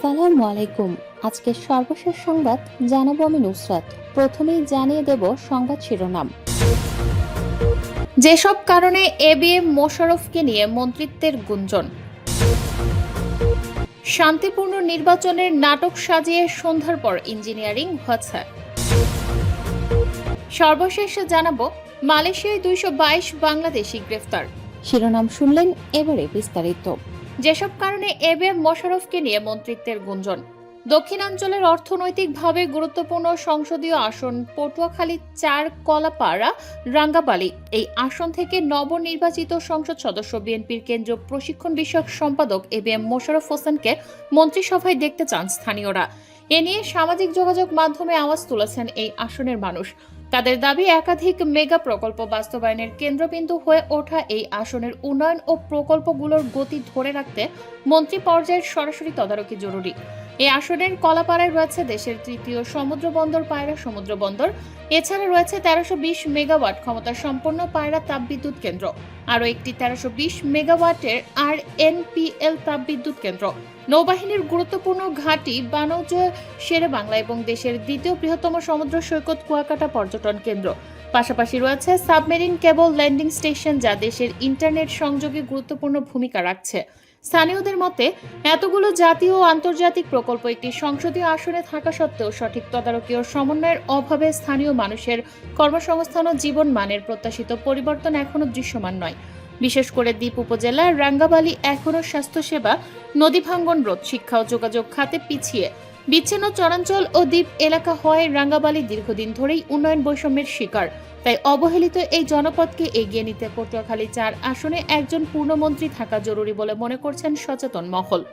আসসালামু আলাইকুম। আজকের সর্বশেষ সংবাদ জানাবো আমি নুসরাত। প্রথমেই জানিয়ে দেব সংবাদ শিরোনাম। যেসব কারণে এবিএম মোশাররফকে নিয়ে মন্ত্রিত্বের গুঞ্জন। শান্তিপূর্ণ নির্বাচনের নাটক সাজিয়ে সন্ধ্যার পর ইঞ্জিনিয়ারিং হচ্ছে। সর্বশেষ জানাবো মালয়েশিয়ায় 222 বাংলাদেশি গ্রেফতার। শিরোনাম শুনলেন, এবারে বিস্তারিত। যেসব কারণে এবিএম মোশাররফকে নিয়ে মন্ত্রিত্বের গুঞ্জন। দক্ষিণাঞ্চলের অর্থনৈতিকভাবে গুরুত্বপূর্ণ সংসদীয় আসন পটুয়াখালী 4 কলাপাড়া রাঙ্গাবালী এই আসন থেকে নবনির্বাচিত সংসদ সদস্য বিএনপির কেন্দ্রীয় প্রশিক্ষণ বিষয়ক সম্পাদক এবিএম মোশাররফ হোসেনকে মন্ত্রিসভায় দেখতে চান স্থানীয়রা। এ নিয়ে সামাজিক যোগাযোগ মাধ্যমে আওয়াজ তুলেছেন এই আসনের মানুষ। তাদের দাবি, একাধিক মেগা প্রকল্প বাস্তবায়নের কেন্দ্রবিন্দু হয়ে ওঠা এই আসনের উন্নয়ন ও প্রকল্পগুলোর গতি ধরে রাখতে মন্ত্রী পর্যায়ের সরাসরি তদারকি জরুরি। এই আসনের কলাপাড়ায় রয়েছে দেশের তৃতীয় সমুদ্র বন্দর পায়রা সমুদ্র বন্দর। এছাড়া রয়েছে 1320 মেগাওয়াট ক্ষমতা সম্পন্ন পায়রা তাপবিদ্যুৎ কেন্দ্র, আরও একটি 1320 মেগাওয়াটের আরএনপিএল তাপবিদ্যুৎ কেন্দ্র, নৌবাহিনীর গুরুত্বপূর্ণ ঘাঁটি বানৌজ শেরেবাংলা এবং দেশের দ্বিতীয় বৃহত্তম সমুদ্র সৈকত কুয়াকাটা পর্যটন কেন্দ্র। পাশাপাশি রয়েছে সাবমেরিন কেবল ল্যান্ডিং স্টেশন, যা দেশের ইন্টারনেট সংযোগে গুরুত্বপূর্ণ ভূমিকা রাখছে। স্থানীয়দের মতে, এতগুলো জাতীয় ও আন্তর্জাতিক প্রকল্প একটি সংসদীয় আসনে থাকা সত্ত্বেও সঠিক তদারকি ও সমন্বয়ের অভাবে স্থানীয় মানুষের কর্মসংস্থান ও জীবন মানের প্রত্যাশিত পরিবর্তন এখনো দৃশ্যমান নয়। বিশেষ করে দ্বীপ উপজেলার রাঙ্গাবালী এখনও স্বাস্থ্যসেবা, নদী ভাঙ্গন রোধ, শিক্ষা ও যোগাযোগ খাতে পিছিয়ে। বিচ্ছিন্ন চরাঞ্চল ও দ্বীপ এলাকা হয় রাঙ্গাবালী দীর্ঘদিন ধরেই উন্নয়ন বৈষম্যের শিকার। তাই অবহেলিত এই জনপদকে এগিয়ে নিতে পটুয়াখালী 4 আসনে একজন পূর্ণমন্ত্রী থাকা জরুরি বলে মনে করছেন সচেতন মহল।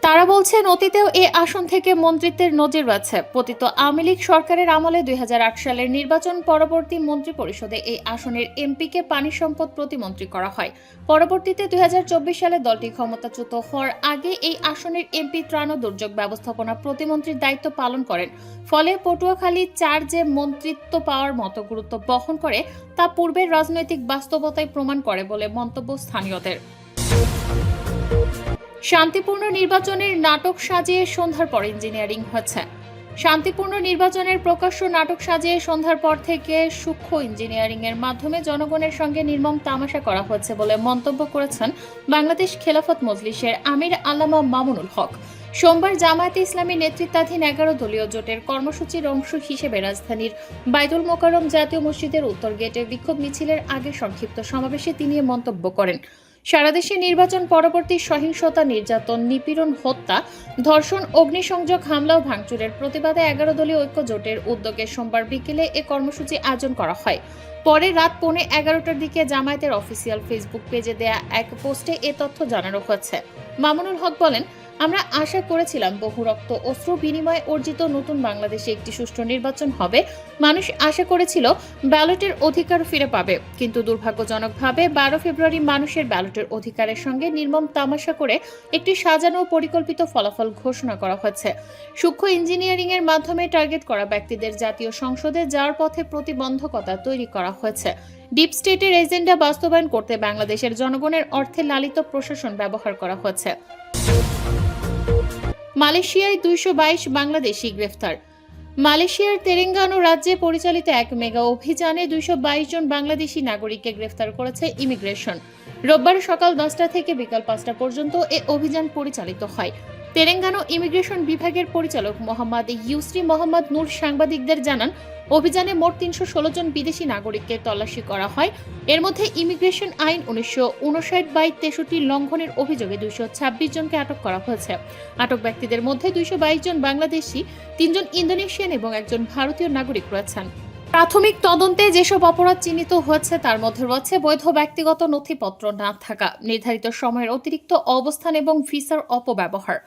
তারা বলছেন, অতীতেও এ আসন থেকে মন্ত্রিত্বের নজির রয়েছে। পতিত আওয়ামী লীগ সরকারের আমলে 2008 সালের নির্বাচন পরবর্তী মন্ত্রী পরিষদে এই আসনের এমপিকে পানি সম্পদ প্রতিমন্ত্রী করা হয়। পরবর্তীতে 2024 সালে দলটি ক্ষমতাচ্যুত হওয়ার আগে এই আসনের এমপি ত্রাণ ও দুর্যোগ ব্যবস্থাপনা প্রতিমন্ত্রীর দায়িত্ব পালন করেন। ফলে পটুয়াখালী 4 যে মন্ত্রিত্ব পাওয়ার মতো গুরুত্ব বহন করে তা পূর্বের রাজনৈতিক বাস্তবতায় প্রমাণ করে বলে মন্তব্য স্থানীয়দের। শান্তিপূর্ণ নির্বাচনের নাটক সাজিয়ে সন্ধ্যার পর ইঞ্জিনিয়ারিং হচ্ছে। শান্তিপূর্ণ নির্বাচনের প্রকাশ্য নাটক সাজিয়ে সন্ধ্যার পর থেকে সূক্ষ্ম ইঞ্জিনিয়ারিং এর মাধ্যমে জনগণের সঙ্গে নির্মম তামাশা করা হচ্ছে বলে মন্তব্য করেছেন বাংলাদেশ খেলাফত মজলিসের আমির আল্লামা মামুনুল হক। সোমবার জামায়াতে ইসলামী নেতৃত্বাধীন 11 দলীয় জোটের কর্মসূচির অংশ হিসেবে রাজধানীর বাইতুল মোকাররম জাতীয় মসজিদের উত্তর গেটে বিক্ষোভ মিছিলের আগে সংক্ষিপ্ত সমাবেশে তিনি মন্তব্য করেন। সারা দেশে নির্বাচন পরবর্তী সহিংসতা, নির্যাতন, নিপীড়ন, হত্যা, ধর্ষণ, অগ্নিসংযোগ, হামলা ও ভাঙচুরের প্রতিবাদে 11 দলীয় ঐক্য জোটের উদ্যোগে সোমবার বিকেলে এ কর্মসূচি আয়োজন করা হয়। পরে রাত 11:15টার দিকে জামায়াতের অফিসিয়াল ফেসবুক পেজে দেয়া এক পোস্টে এ তথ্য জানানো হয়েছে। মামুনুল হক বলেন, আমরা আশা করেছিলাম বহু রক্ত অশ্রু বিনিময়ে অর্জিত নতুন বাংলাদেশে একটি সুষ্ঠু নির্বাচন হবে। মানুষ আশা করেছিল ব্যালটের অধিকার ফিরে পাবে, কিন্তু দুর্ভাগ্যজনকভাবে 12 ফেব্রুয়ারি মানুষের ব্যালটের অধিকারের সঙ্গে নির্মম তামাশা করে একটি সাজানো ও পরিকল্পিত ফলাফল ঘোষণা করা হয়েছে। সূক্ষ্ম ইঞ্জিনিয়ারিং এর মাধ্যমে টার্গেট করা ব্যক্তিদের জাতীয় সংসদে যাওয়ার পথে প্রতিবন্ধকতা তৈরি করা হয়েছে। ডিপ স্টেটের এজেন্ডা বাস্তবায়ন করতে বাংলাদেশের জনগণের অর্থে লালিত প্রশাসন ব্যবহার করা হয়েছে। মালয়েশিয়ায় 222 বাংলাদেশি গ্রেফতার। মালয়েশিয়ার তেলেঙ্গানা রাজ্যে পরিচালিত এক মেগা অভিযানে 222 জন বাংলাদেশি নাগরিককে গ্রেফতার করেছে ইমিগ্রেশন। রোববার সকাল 10টা থেকে বিকাল 5টা পর্যন্ত এ অভিযান পরিচালিত হয়। তেলেঙ্গানা ইমিগ্রেশন বিভাগের পরিচালক মোহাম্মদ ইউসরি মোহাম্মদ নূর সাংবাদিকদের জানান, অভিযানে মোট 316 জন বিদেশি নাগরিককে তল্লাশি করা হয়। এর মধ্যে ইমিগ্রেশন আইন 1959/63 লঙ্ঘনের অভিযোগে 226 জনকে আটক করা হয়েছে। আটক ব্যক্তিদের মধ্যে 222 জন বাংলাদেশি, 3 জন ইন্দোনেশিয়ান এবং একজন ভারতীয় নাগরিক রয়েছেন। প্রাথমিক তদন্তে যেসব অপরাধ চিহ্নিত হয়েছে তার মধ্যে রয়েছে বৈধ ব্যক্তিগত নথিপত্র না থাকা, নির্ধারিত সময়ের অতিরিক্ত অবস্থান এবং ভিসার অপব্যবহার।